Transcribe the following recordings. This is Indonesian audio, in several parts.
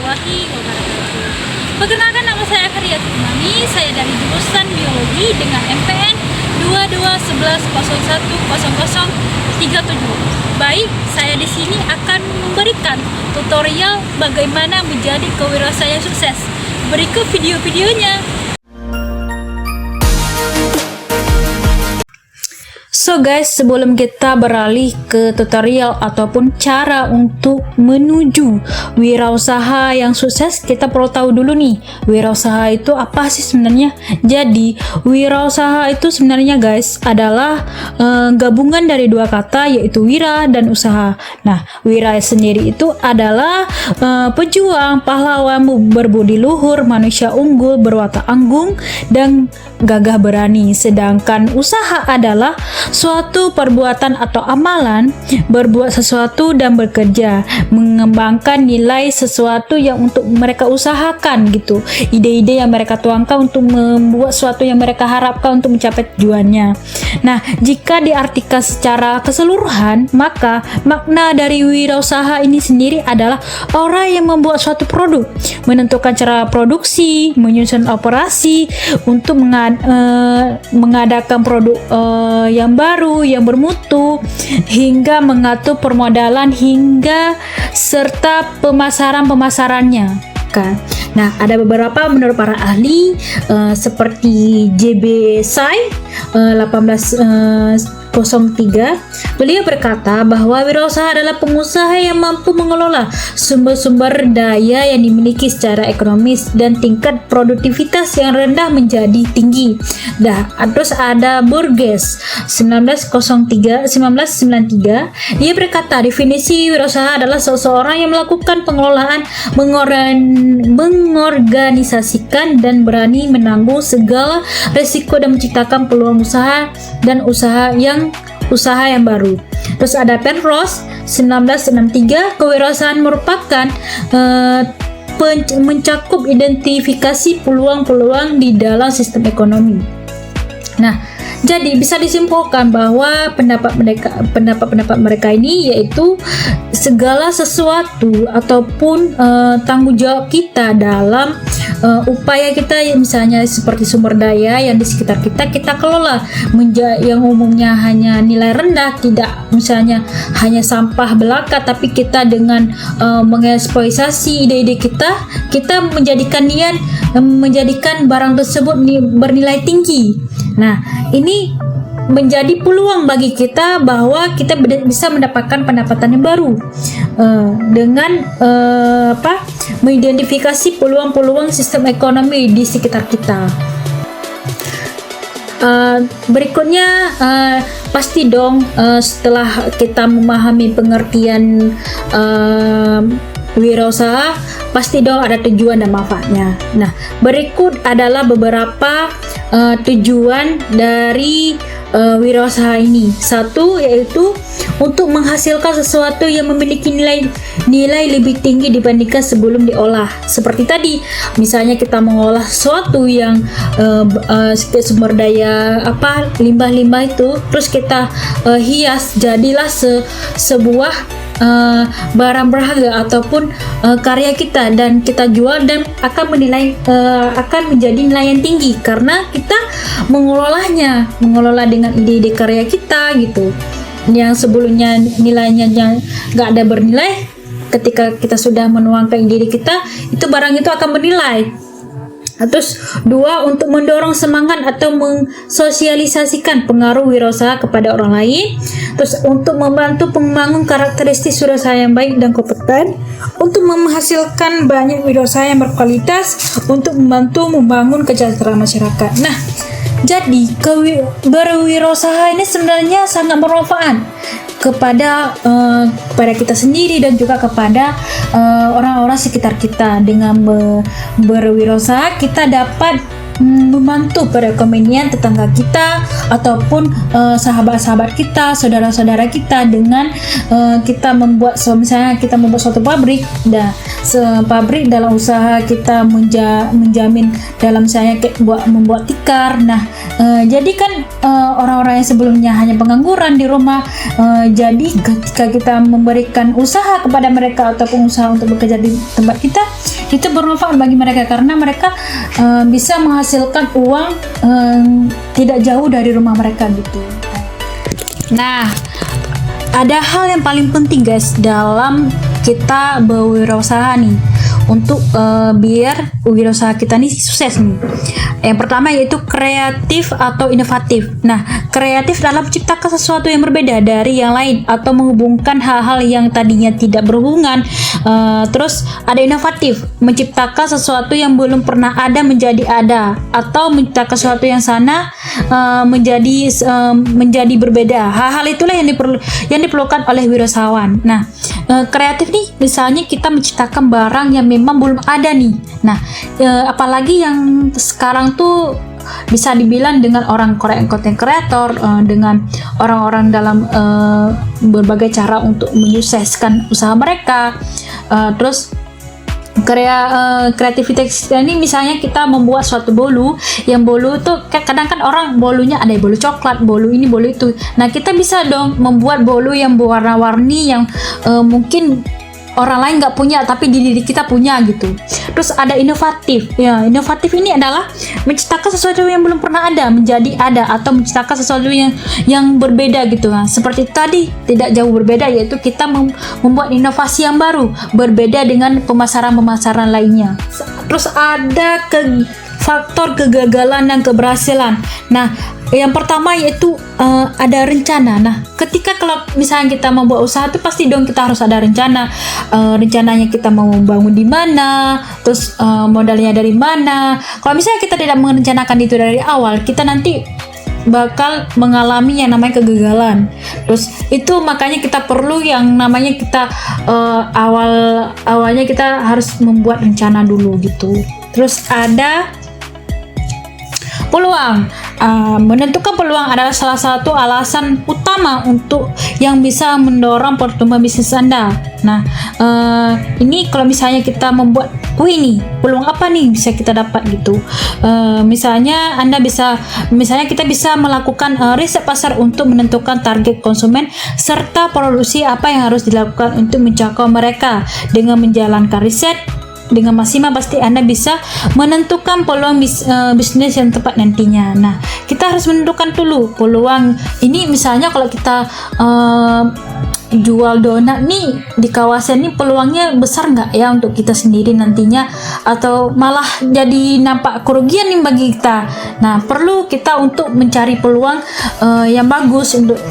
warahmatullahi wabarakatuh. Perkenalkan, nama saya Karyatul Mami. Saya dari jurusan Biologi dengan MPN 2211010037. Baik, saya di sini akan memberikan tutorial bagaimana menjadi kewirausahaan yang sukses. Berikut video-videonya. So guys, sebelum kita beralih ke tutorial ataupun cara untuk menuju wirausaha yang sukses, kita perlu tahu dulu nih, wirausaha itu apa sih sebenarnya? Jadi, wirausaha itu sebenarnya guys adalah gabungan dari dua kata, yaitu wira dan usaha. Nah, wira sendiri itu adalah pejuang, pahlawan berbudi luhur, manusia unggul, berwatak anggung, dan gagah berani. Sedangkan usaha adalah suatu perbuatan atau amalan, berbuat sesuatu dan bekerja, mengembangkan nilai sesuatu yang untuk mereka usahakan gitu, ide-ide yang mereka tuangkan untuk membuat sesuatu yang mereka harapkan untuk mencapai tujuannya. Nah, jika diartikan secara keseluruhan, maka makna dari wirausaha ini sendiri adalah orang yang membuat suatu produk, menentukan cara produksi, menyusun operasi untuk mengadakan produk yang baru, yang bermutu, hingga mengatur permodalan hingga serta pemasarannya kan. Nah, ada beberapa menurut para ahli seperti J.B. Tsai 1803. Beliau berkata bahwa wirausaha adalah pengusaha yang mampu mengelola sumber-sumber daya yang dimiliki secara ekonomis dan tingkat produktivitas yang rendah menjadi tinggi. Terus ada Burgess 1993. Dia berkata definisi wirausaha adalah seseorang yang melakukan pengelolaan, mengorganisasikan dan berani menanggung segala resiko dan menciptakan peluang usaha dan usaha yang baru. Terus ada Penrose 1963, kewirausahaan merupakan mencakup identifikasi peluang-peluang di dalam sistem ekonomi. Nah, jadi bisa disimpulkan bahwa pendapat mereka ini yaitu segala sesuatu ataupun tanggung jawab kita dalam upaya kita, misalnya seperti sumber daya yang di sekitar kita kelola, yang umumnya hanya nilai rendah, tidak misalnya hanya sampah belaka, tapi kita dengan mengeksploitasi ide-ide kita menjadikan barang tersebut bernilai tinggi. Nah, ini menjadi peluang bagi kita bahwa kita bisa mendapatkan pendapatan yang baru dengan mengidentifikasi peluang-peluang sistem ekonomi di sekitar kita. Berikutnya pasti dong setelah kita memahami pengertian wirausaha, pasti dong ada tujuan dan manfaatnya. Nah, berikut adalah beberapa tujuan dari wirausaha ini. Satu, yaitu untuk menghasilkan sesuatu yang memiliki nilai lebih tinggi dibandingkan sebelum diolah. Seperti tadi, misalnya kita mengolah sesuatu yang sumber daya limbah-limbah itu, terus kita hias, jadilah sebuah barang berharga ataupun karya kita, dan kita jual dan akan menjadi nilai yang tinggi karena kita mengelola dengan ide-ide karya kita gitu, yang sebelumnya nilainya nggak ada bernilai. Ketika kita sudah menuangkan ide kita, itu barang itu akan bernilai. Terus dua, untuk mendorong semangat atau mensosialisasikan pengaruh wirausaha kepada orang lain. Terus untuk membantu membangun karakteristik wirausaha yang baik dan kompeten, untuk menghasilkan banyak wirausaha yang berkualitas, untuk membantu membangun kesejahteraan masyarakat. Nah, jadi berwirausaha ini sebenarnya sangat bermanfaat kepada kita sendiri dan juga kepada orang-orang sekitar kita. Dengan berwirausaha, kita dapat membantu perekonomian tetangga kita ataupun sahabat-sahabat kita, saudara-saudara kita, dengan kita membuat, misalnya kita membuat suatu pabrik. Pabrik dalam usaha kita menjamin dalam misalnya membuat tikar. Nah, jadi kan orang-orang yang sebelumnya hanya pengangguran di rumah, jadi ketika kita memberikan usaha kepada mereka ataupun usaha untuk bekerja di tempat kita, itu bermanfaat bagi mereka karena mereka bisa menghasilkan uang tidak jauh dari rumah mereka gitu. Nah, ada hal yang paling penting guys dalam kita berwirausaha nih untuk biar wirausaha kita nih sukses nih. Yang pertama yaitu kreatif atau inovatif. Nah, kreatif adalah menciptakan sesuatu yang berbeda dari yang lain atau menghubungkan hal-hal yang tadinya tidak berhubungan. Terus ada inovatif, menciptakan sesuatu yang belum pernah ada menjadi ada, atau menciptakan sesuatu yang sana menjadi berbeda. Hal-hal itulah yang diperlukan oleh wirausahawan. Nah, kreatif nih misalnya kita menciptakan barang yang memang belum ada nih. Nah, apalagi yang sekarang tuh bisa dibilang dengan orang content creator, dengan orang-orang dalam berbagai cara untuk menyukseskan usaha mereka. Terus kreativitas ini misalnya kita membuat suatu bolu, yang bolu itu kadang kan orang bolunya ada bolu coklat, bolu ini, bolu itu. Nah, kita bisa dong membuat bolu yang berwarna-warni yang mungkin orang lain nggak punya tapi di diri kita punya gitu. Terus ada inovatif. Ya, inovatif ini adalah menciptakan sesuatu yang belum pernah ada menjadi ada, atau menciptakan sesuatu yang berbeda gitu. Nah, seperti tadi tidak jauh berbeda, yaitu kita membuat inovasi yang baru berbeda dengan pemasaran lainnya. Terus ada faktor kegagalan dan keberhasilan. Nah, yang pertama yaitu ada rencana. Nah, ketika kalau misalnya kita membuat usaha itu pasti dong kita harus ada rencana. Rencananya kita mau bangun di mana, terus modalnya dari mana. Kalau misalnya kita tidak merencanakan itu dari awal, kita nanti bakal mengalami yang namanya kegagalan. Terus itu makanya kita perlu yang namanya kita awalnya kita harus membuat rencana dulu gitu. Terus ada peluang. Menentukan peluang adalah salah satu alasan utama untuk yang bisa mendorong pertumbuhan bisnis Anda. Nah, ini kalau misalnya kita membuat kue nih, peluang apa nih bisa kita dapat gitu. Misalnya kita bisa melakukan riset pasar untuk menentukan target konsumen serta produksi apa yang harus dilakukan untuk menjangkau mereka. Dengan menjalankan riset dengan maksimal pasti Anda bisa menentukan peluang bisnis yang tepat nantinya. Nah, kita harus menentukan dulu peluang ini. Misalnya kalau kita jual donat nih di kawasan ini, peluangnya besar nggak ya untuk kita sendiri nantinya, atau malah jadi nampak kerugian nih bagi kita. Nah, perlu kita untuk mencari peluang yang bagus untuk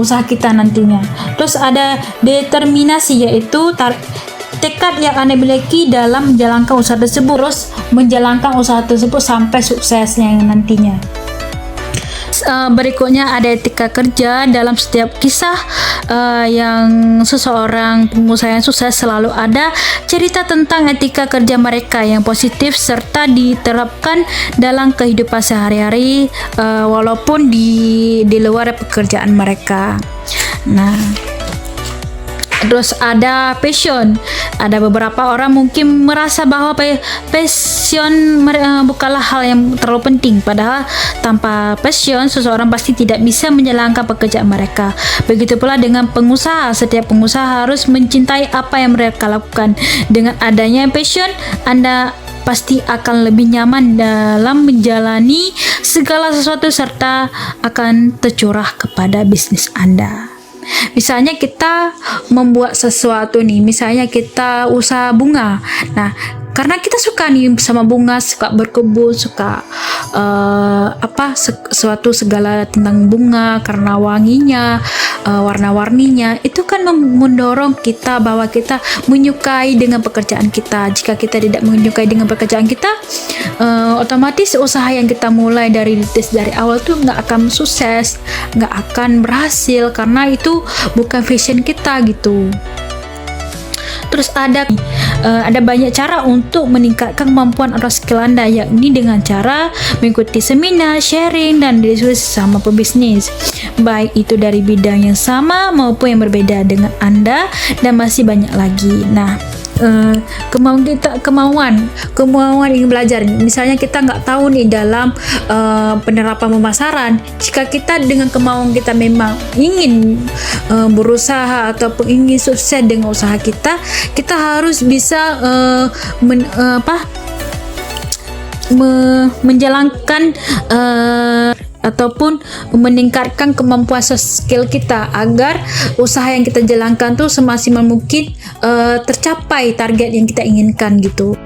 usaha kita nantinya. Terus ada determinasi, yaitu tekad yang Anda miliki dalam menjalankan usaha tersebut, terus menjalankan usaha tersebut sampai suksesnya nantinya. Berikutnya ada etika kerja. Dalam setiap kisah yang seseorang pengusaha yang sukses selalu ada cerita tentang etika kerja mereka yang positif serta diterapkan dalam kehidupan sehari-hari walaupun di luar pekerjaan mereka. Nah, terus ada passion. Ada beberapa orang mungkin merasa bahwa passion bukanlah hal yang terlalu penting. Padahal tanpa passion, seseorang pasti tidak bisa menjalankan pekerjaan mereka. Begitu pula dengan pengusaha. Setiap pengusaha harus mencintai apa yang mereka lakukan. Dengan adanya passion, Anda pasti akan lebih nyaman dalam menjalani segala sesuatu serta akan tercurah kepada bisnis Anda. Misalnya kita membuat sesuatu nih, misalnya kita usaha bunga. Nah, karena kita suka nih sama bunga, suka berkebun, suka sesuatu segala tentang bunga karena wanginya, warna-warninya, itu kan mendorong kita bahwa kita menyukai dengan pekerjaan kita. Jika kita tidak menyukai dengan pekerjaan kita, otomatis usaha yang kita mulai dari awal tuh nggak akan sukses, nggak akan berhasil karena itu bukan fashion kita gitu. Terus ada banyak cara untuk meningkatkan kemampuan atau skill Anda, yakni dengan cara mengikuti seminar, sharing, dan diskusi sama pebisnis, baik itu dari bidang yang sama maupun yang berbeda dengan Anda, dan masih banyak lagi. Nah, kemauan ingin belajar. Misalnya kita nggak tahu nih dalam penerapan pemasaran, jika kita dengan kemauan kita memang ingin berusaha ataupun ingin sukses dengan usaha kita harus bisa menjalankan ataupun meningkatkan kemampuan skill kita agar usaha yang kita jalankan tuh semaksimal mungkin tercapai target yang kita inginkan gitu.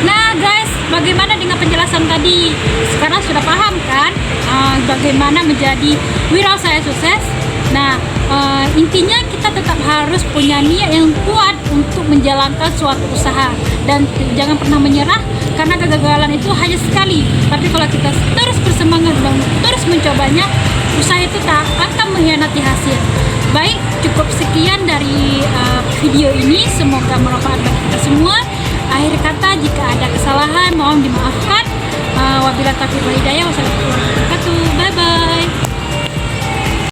Nah guys, bagaimana dengan penjelasan tadi? Sekarang sudah paham kan bagaimana menjadi wirausaha sukses? Nah, intinya kita tetap harus punya niat yang kuat untuk menjalankan suatu usaha dan jangan pernah menyerah, karena kegagalan itu hanya sekali. Tapi kalau kita terus bersemangat dan terus mencobanya, usaha itu tak akan mengkhianati hasil. Baik, cukup sekian dari video ini, semoga bermanfaat bagi kita semua. Akhir kata, jika ada kesalahan mohon dimaafkan. Wabillahi taufiq wal hidayah. Wassalamualaikum.